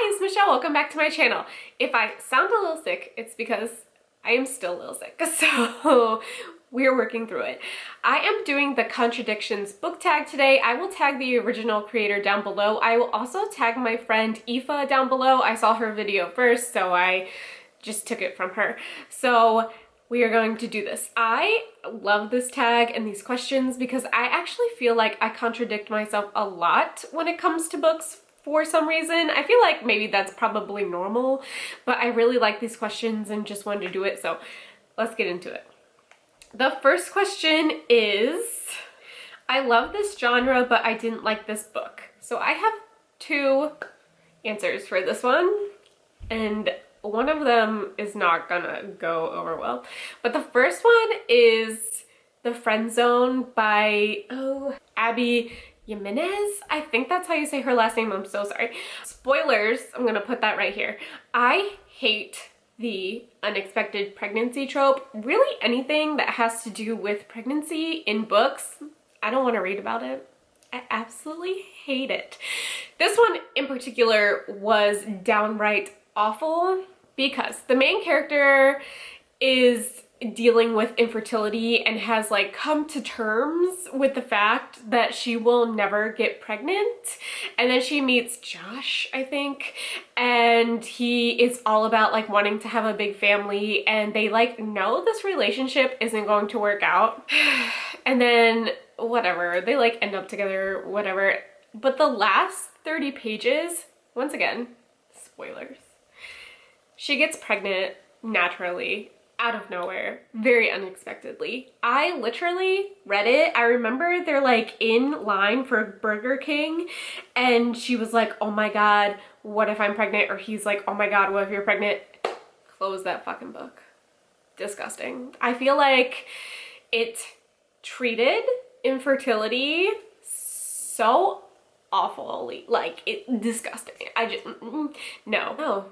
Hi, it's Michelle. Welcome back to my channel. If I sound a little sick, it's because I am still a little sick, so we're working through it. I am doing the Contradictions book tag today. I will tag the original creator down below. I will also tag my friend Aoife down below. I saw her video first, so I just took it from her. So we are going to do this. I love this tag and these questions because I actually feel like I contradict myself a lot when it comes to books. For some reason, I feel like maybe that's probably normal, but I really like these questions and just wanted to do it, so let's get into it. The first question is, I love this genre, but I didn't like this book. So I have two answers for this one, and one of them is not gonna go over well. But the first one is The Friend Zone by, Abby Jimenez? I think that's how you say her last name. I'm so sorry. Spoilers, I'm gonna put that right here. I hate the unexpected pregnancy trope. Really anything that has to do with pregnancy in books, I don't want to read about it. I absolutely hate it. This one in particular was downright awful because the main character is dealing with infertility and has like come to terms with the fact that she will never get pregnant, and then she meets Josh, I think, and he is all about like wanting to have a big family, and they like know this relationship isn't going to work out, and then whatever, they like end up together, whatever. But the last 30 pages, once again, spoilers, she gets pregnant naturally, out of nowhere, very unexpectedly. I literally read it. I remember they're like in line for Burger King and she was like, oh my God, what if I'm pregnant? Or he's like, oh my God, what if you're pregnant? Close that fucking book. Disgusting. I feel like it treated infertility so awfully, like it disgusting. I just, no.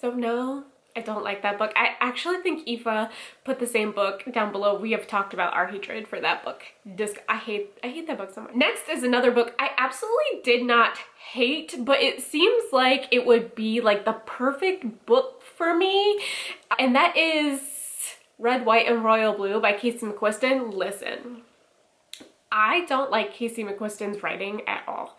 So no. I don't like that book. I actually think Aoife put the same book down below. We have talked about our hatred for that book. I hate that book so much. Next is another book I absolutely did not hate, but it seems like it would be like the perfect book for me. And that is Red, White, and Royal Blue by Casey McQuiston. Listen, I don't like Casey McQuiston's writing at all.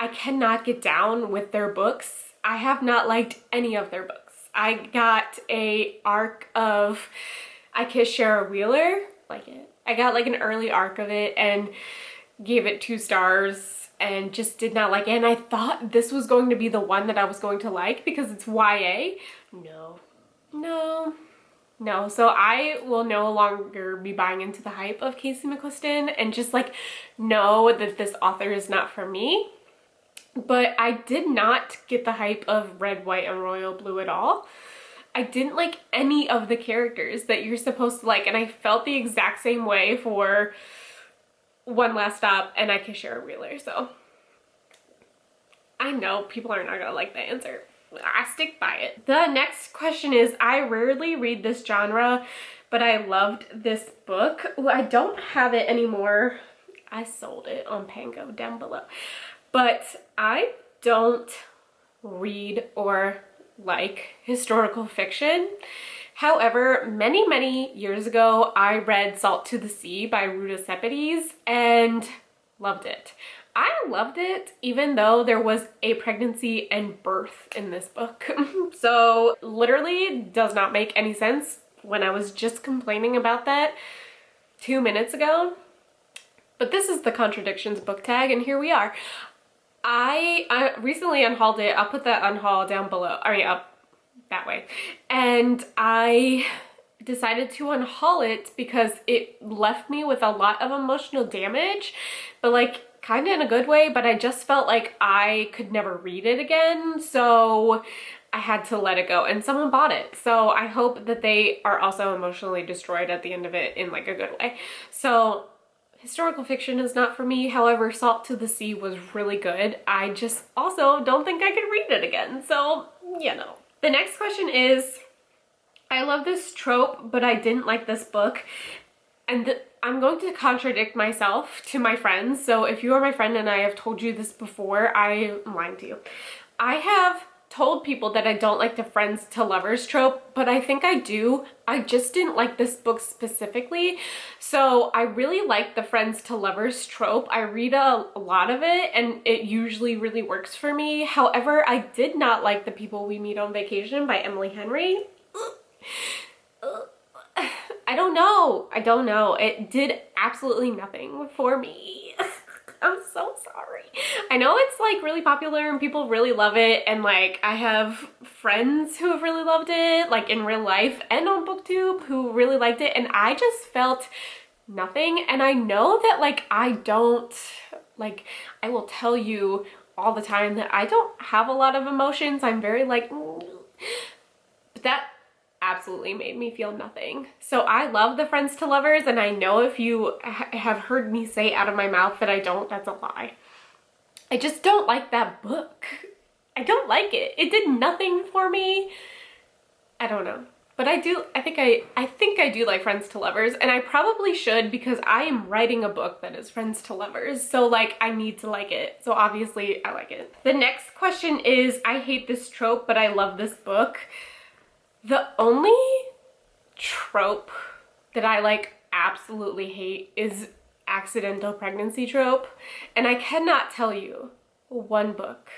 I cannot get down with their books. I have not liked any of their books. I got a arc of I Kissed Shara Wheeler, like it. I got like an early arc of it and gave it 2 stars and just did not like it. And I thought this was going to be the one that I was going to like because it's YA. No. So I will no longer be buying into the hype of Casey McQuiston and just like know that this author is not for me. But I did not get the hype of Red, White, and Royal Blue at all. I didn't like any of the characters that you're supposed to like, and I felt the exact same way for One Last Stop and I Kissed Shara Wheeler, so I know people are not gonna like that answer. I stick by it. The next question is, I rarely read this genre, but I loved this book. Well, I don't have it anymore. I sold it on Pango down below. But I don't read or like historical fiction. However, many years ago, I read Salt to the Sea by Ruta Sepetys and loved it. I loved it even though there was a pregnancy and birth in this book. So literally does not make any sense when I was just complaining about that 2 minutes ago. But this is the Contradictions book tag and here we are. I recently unhauled it. I'll put that unhaul down below, up that way. And I decided to unhaul it because it left me with a lot of emotional damage, but like kind of in a good way, but I just felt like I could never read it again. So I had to let it go and someone bought it. So I hope that they are also emotionally destroyed at the end of it in like a good way. So historical fiction is not for me. However, Salt to the Sea was really good. I just also don't think I could read it again. So, you know. The next question is, I love this trope, but I didn't like this book. And I'm going to contradict myself to my friends. So if you are my friend and I have told you this before, I am lying to you. I have told people that I don't like the friends to lovers trope, but I think I do. I just didn't like this book specifically. So I really like the friends to lovers trope. I read a lot of it and it usually really works for me. However, I did not like The People We Meet on Vacation by Emily Henry. I don't know. I don't know. It did absolutely nothing for me. I'm so sorry. I know it's like really popular and people really love it, and like I have friends who have really loved it, like in real life and on Booktube, who really liked it, and I just felt nothing. And I know that like I don't, like, I will tell you all the time that I don't have a lot of emotions. I'm very like, but that absolutely made me feel nothing. So I love the friends to lovers, and I know if you have heard me say out of my mouth that I don't, that's a lie. I just don't like that book. I don't like it. It did nothing for me. I don't know. But I think I do like friends to lovers, and I probably should because I am writing a book that is friends to lovers. So like I need to like it. So obviously I like it. The next question is, I hate this trope, but I love this book. The only trope that I like absolutely hate is accidental pregnancy trope, and I cannot tell you one book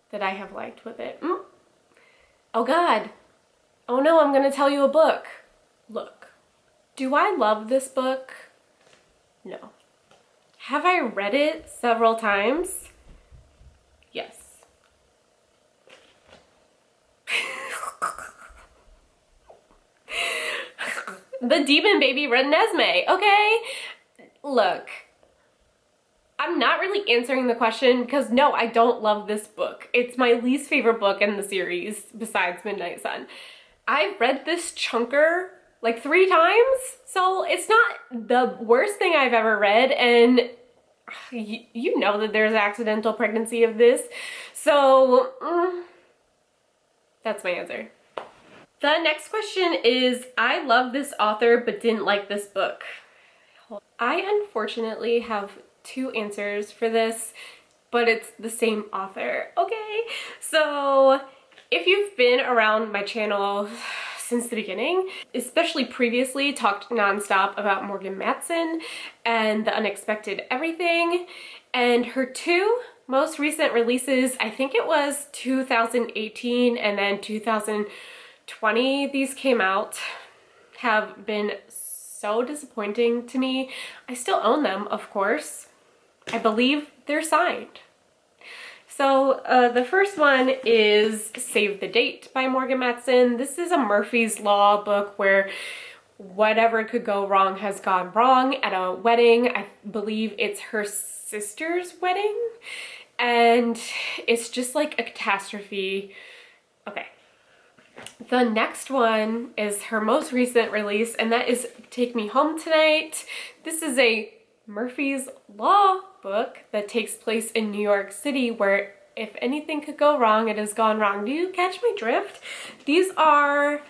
that I have liked with it. Oh God. Oh no, I'm gonna tell you a book. Look, do I love this book? No. Have I read it several times? Yes. The Demon Baby Renesmee, okay? Look, I'm not really answering the question because no, I don't love this book. It's my least favorite book in the series besides Midnight Sun. I've read this chunker like 3 times, so it's not the worst thing I've ever read, and you know that there's accidental pregnancy of this, so that's my answer. The next question is, I love this author but didn't like this book. I unfortunately have 2 answers for this, but it's the same author, okay? So if you've been around my channel since the beginning, especially previously, talked nonstop about Morgan Matson and The Unexpected Everything, and her 2 most recent releases, I think it was 2018 and then 2020 these came out, have been so disappointing to me. I still own them, of course. I believe they're signed. So the first one is Save the Date by Morgan Matson. This is a Murphy's Law book where whatever could go wrong has gone wrong at a wedding. I believe it's her sister's wedding, and it's just like a catastrophe. Okay. The next one is her most recent release, and that is Take Me Home Tonight. This is a Murphy's Law book that takes place in New York City, where if anything could go wrong, it has gone wrong. Do you catch my drift? These are,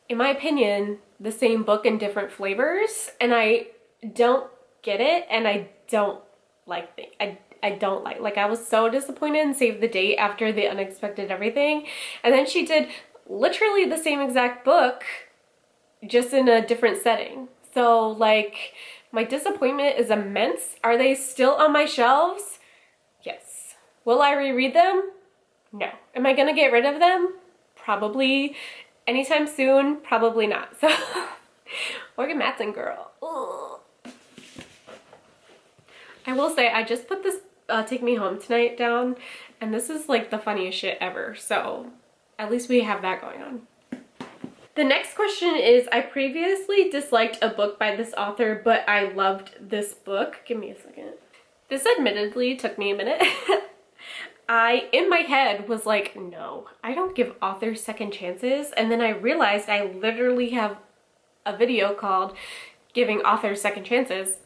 in my opinion, the same book in different flavors, and I don't get it, and I don't like things. I don't like I was so disappointed in Save the Date after The Unexpected Everything, and then she did literally the same exact book, just in a different setting. So like, my disappointment is immense. Are they still on my shelves? Yes. Will I reread them? No. Am I gonna get rid of them? Probably anytime soon, probably not. So, Morgan Matson girl. Ugh. I will say, I just put this Take Me Home Tonight down, and this is like the funniest shit ever. So, at least we have that going on. The next question is, I previously disliked a book by this author, but I loved this book. Give me a second. This admittedly took me a minute. I, in my head, was like, no, I don't give authors second chances. And then I realized I literally have a video called Giving Authors Second Chances.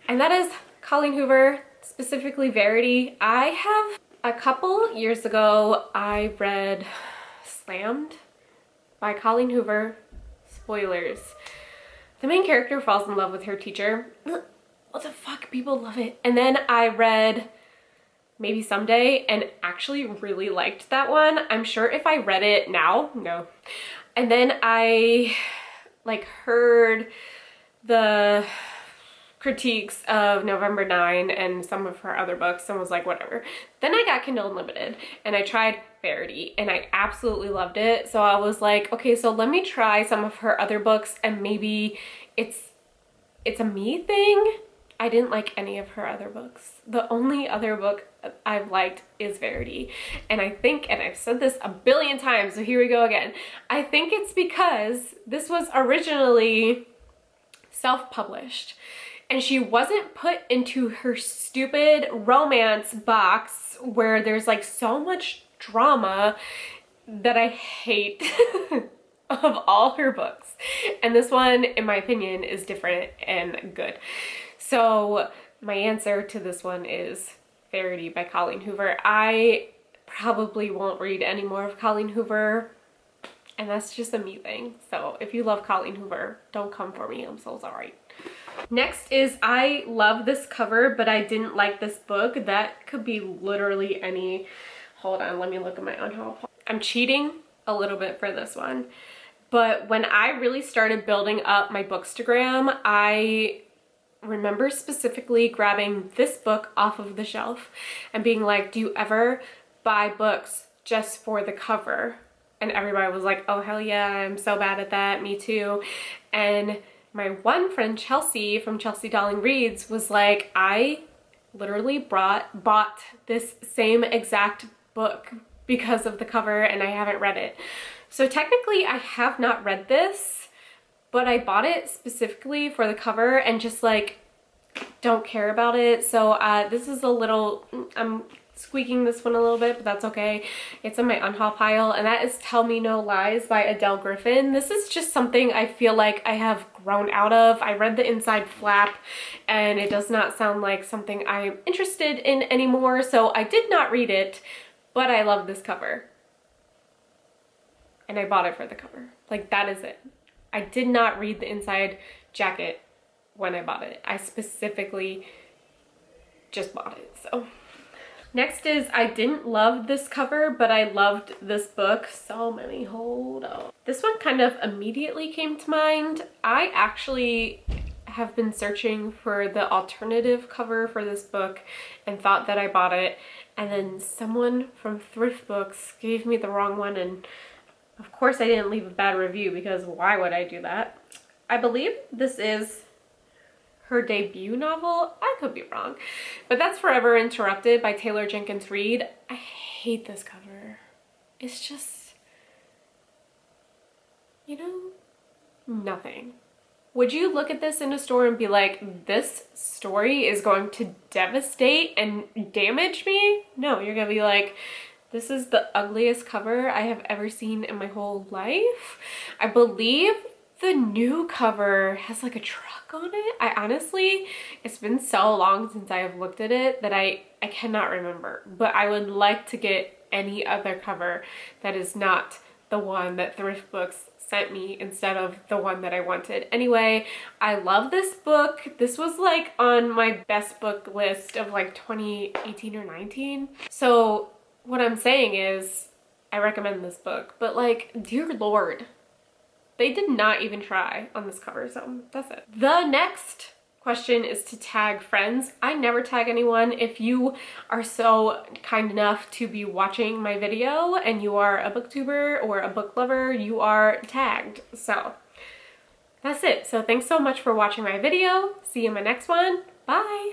And that is Colleen Hoover, specifically Verity. I have, a couple years ago, I read Slammed by Colleen Hoover. Spoilers. The main character falls in love with her teacher. What the fuck? People love it. And then I read maybe someday, and actually really liked that one. I'm sure if I read it now, no. And then I like heard the critiques of November 9 and some of her other books and was like, whatever. Then I got Kindle Unlimited and I tried Verity and I absolutely loved it. So I was like, okay, so let me try some of her other books and maybe it's a me thing. I didn't like any of her other books. The only other book I've liked is Verity. And I think, and I've said this a billion times, so here we go again. I think it's because this was originally self-published and she wasn't put into her stupid romance box where there's like so much drama that I hate of all her books. And this one, in my opinion, is different and good. So my answer to this one is Verity by Colleen Hoover. I probably won't read any more of Colleen Hoover, and that's just a me thing. So if you love Colleen Hoover, don't come for me. I'm so sorry. Next is I love this cover, but I didn't like this book. That could be literally any, hold on, let me look at my unhaul. I'm cheating a little bit for this one. But when I really started building up my Bookstagram, I remember specifically grabbing this book off of the shelf and being like, do you ever buy books just for the cover? And everybody was like, oh hell yeah, I'm so bad at that, me too. And my one friend Chelsea from Chelsea Darling Reads was like, I literally bought this same exact book because of the cover and I haven't read it. So technically I have not read this, but I bought it specifically for the cover and just like don't care about it. So this is a little, I'm squeaking this one a little bit, but that's okay. It's in my unhaul pile, and that is Tell Me No Lies by Adele Griffin. This is just something I feel like I have grown out of. I read the inside flap and it does not sound like something I'm interested in anymore, so I did not read it, but I love this cover. And I bought it for the cover. Like, that is it. I did not read the inside jacket when I bought it. I specifically just bought it, so. Next is I didn't love this cover, but I loved this book. So many, hold on. This one kind of immediately came to mind. I actually have been searching for the alternative cover for this book and thought that I bought it. And then someone from Thrift Books gave me the wrong one, and of course I didn't leave a bad review because why would I do that? I believe this is her debut novel. I could be wrong, but that's Forever Interrupted by Taylor Jenkins Reid. I hate this cover. It's just, you know, nothing. Would you look at this in a store and be like, this story is going to devastate and damage me? No, you're gonna be like, this is the ugliest cover I have ever seen in my whole life. I believe the new cover has like a truck on it. I honestly, it's been so long since I have looked at it that I cannot remember, but I would like to get any other cover that is not the one that Thrift Books sent me instead of the one that I wanted. Anyway, I love this book. This was like on my best book list of like 2018 or 19. So what I'm saying is I recommend this book, but like, dear Lord, they did not even try on this cover, so that's it. The next question is to tag friends. I never tag anyone. If you are so kind enough to be watching my video and you are a booktuber or a book lover, you are tagged. So that's it. So thanks so much for watching my video. See you in my next one. Bye.